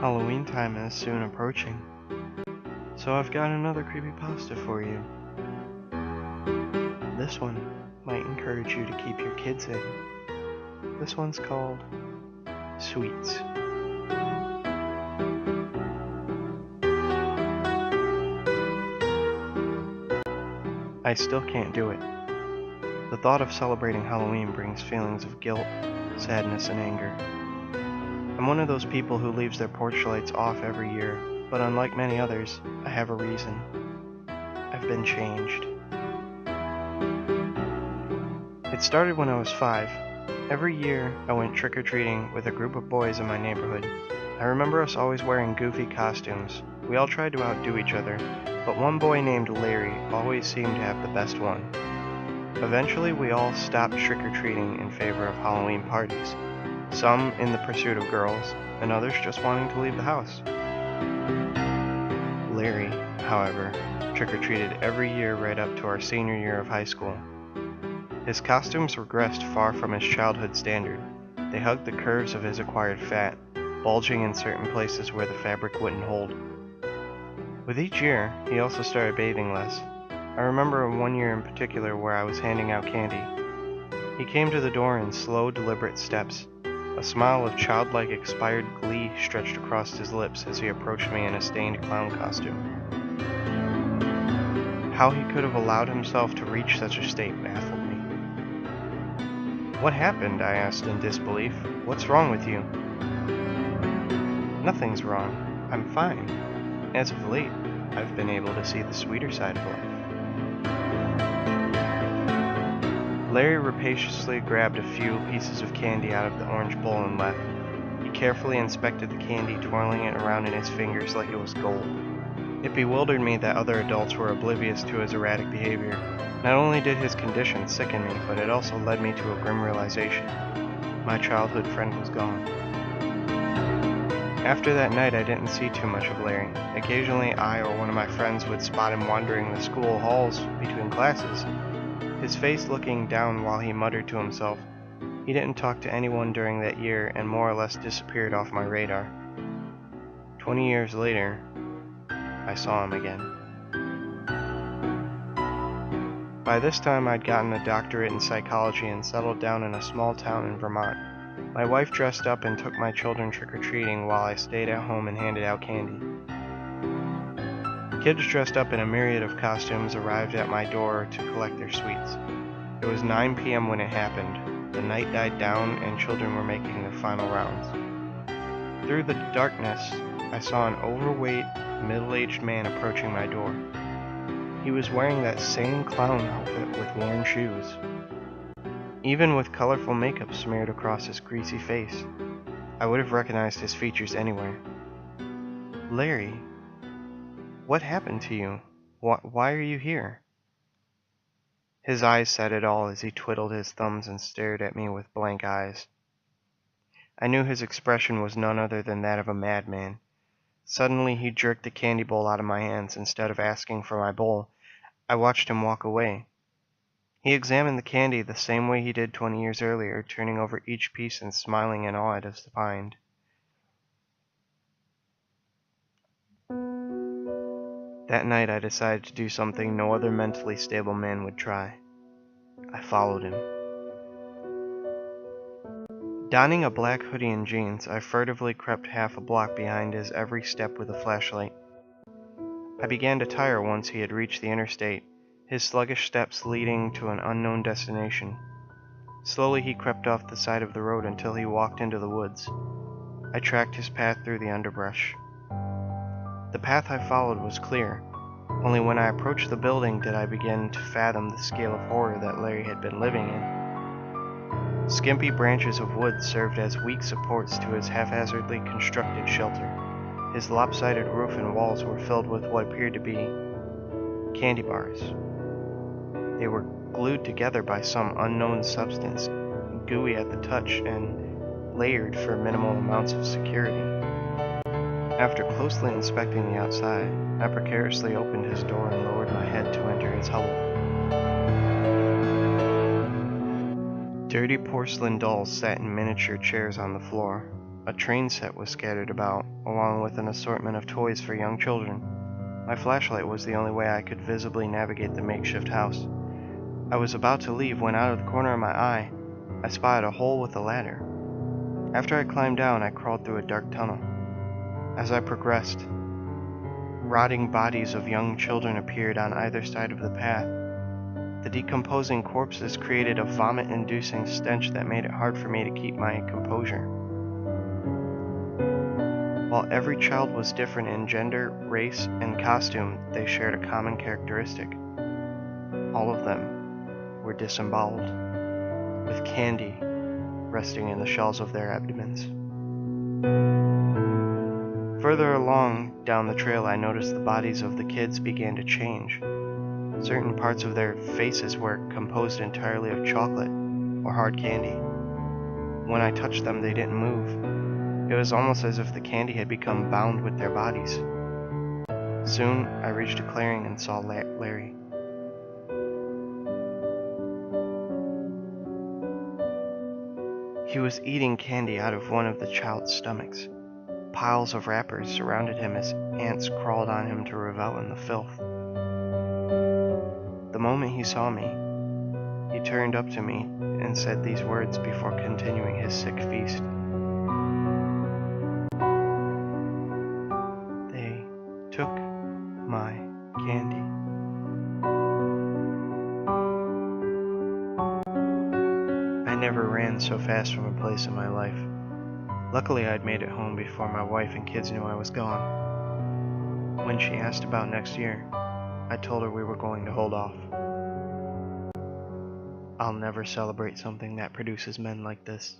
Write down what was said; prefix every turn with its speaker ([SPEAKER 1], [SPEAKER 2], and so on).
[SPEAKER 1] Halloween time is soon approaching, so I've got another creepypasta for you. This one might encourage you to keep your kids in. This one's called Sweets. I still can't do it. The thought of celebrating Halloween brings feelings of guilt, sadness, and anger. I'm one of those people who leaves their porch lights off every year, but unlike many others, I have a reason. I've been changed. It started when I was 5. Every year, I went trick-or-treating with a group of boys in my neighborhood. I remember us always wearing goofy costumes. We all tried to outdo each other, but one boy named Larry always seemed to have the best one. Eventually, we all stopped trick-or-treating in favor of Halloween parties, some in the pursuit of girls, and others just wanting to leave the house. Larry, however, trick-or-treated every year right up to our senior year of high school. His costumes regressed far from his childhood standard. They hugged the curves of his acquired fat, bulging in certain places where the fabric wouldn't hold. With each year, he also started bathing less. I remember one year in particular where I was handing out candy. He came to the door in slow, deliberate steps. A smile of childlike expired glee stretched across his lips as he approached me in a stained clown costume. How he could have allowed himself to reach such a state baffled me. "What happened?" I asked in disbelief. "What's wrong with you?" "Nothing's wrong. I'm fine. As of late, I've been able to see the sweeter side of life." Larry rapaciously grabbed a few pieces of candy out of the orange bowl and left. He carefully inspected the candy, twirling it around in his fingers like it was gold. It bewildered me that other adults were oblivious to his erratic behavior. Not only did his condition sicken me, but it also led me to a grim realization. My childhood friend was gone. After that night, I didn't see too much of Larry. Occasionally, I or one of my friends would spot him wandering the school halls between classes, his face looking down while he muttered to himself. He didn't talk to anyone during that year and more or less disappeared off my radar. 20 years later, I saw him again. By this time, I'd gotten a doctorate in psychology and settled down in a small town in Vermont. My wife dressed up and took my children trick-or-treating while I stayed at home and handed out candy. Kids dressed up in a myriad of costumes arrived at my door to collect their sweets. It was 9 p.m. when it happened. The night died down and children were making their final rounds. Through the darkness, I saw an overweight, middle-aged man approaching my door. He was wearing that same clown outfit with worn shoes, even with colorful makeup smeared across his greasy face. I would have recognized his features anywhere. "Larry, what happened to you? Why are you here?" His eyes said it all as he twiddled his thumbs and stared at me with blank eyes. I knew his expression was none other than that of a madman. Suddenly he jerked the candy bowl out of my hands. Instead of asking for my bowl, I watched him walk away. He examined the candy the same way he did 20 years earlier, turning over each piece and smiling in awe at his find. That night I decided to do something no other mentally stable man would try. I followed him. Donning a black hoodie and jeans, I furtively crept half a block behind his every step with a flashlight. I began to tire once he had reached the interstate, his sluggish steps leading to an unknown destination. Slowly he crept off the side of the road until he walked into the woods. I tracked his path through the underbrush. The path I followed was clear. Only when I approached the building did I begin to fathom the scale of horror that Larry had been living in. Skimpy branches of wood served as weak supports to his haphazardly constructed shelter. His lopsided roof and walls were filled with what appeared to be candy bars. They were glued together by some unknown substance, gooey at the touch and layered for minimal amounts of security. After closely inspecting the outside, I precariously opened his door and lowered my head to enter his hovel. Dirty porcelain dolls sat in miniature chairs on the floor. A train set was scattered about, along with an assortment of toys for young children. My flashlight was the only way I could visibly navigate the makeshift house. I was about to leave when out of the corner of my eye, I spied a hole with a ladder. After I climbed down, I crawled through a dark tunnel. As I progressed, rotting bodies of young children appeared on either side of the path. The decomposing corpses created a vomit-inducing stench that made it hard for me to keep my composure. While every child was different in gender, race, and costume, they shared a common characteristic. All of them were disemboweled, with candy resting in the shells of their abdomens. Further along down the trail, I noticed the bodies of the kids began to change. Certain parts of their faces were composed entirely of chocolate or hard candy. When I touched them, they didn't move. It was almost as if the candy had become bound with their bodies. Soon, I reached a clearing and saw Larry. He was eating candy out of one of the child's stomachs. Piles of wrappers surrounded him as ants crawled on him to revel in the filth. The moment he saw me, he turned up to me and said these words before continuing his sick feast. "They took my candy." I never ran so fast from a place in my life. Luckily, I'd made it home before my wife and kids knew I was gone. When she asked about next year, I told her we were going to hold off. I'll never celebrate something that produces men like this.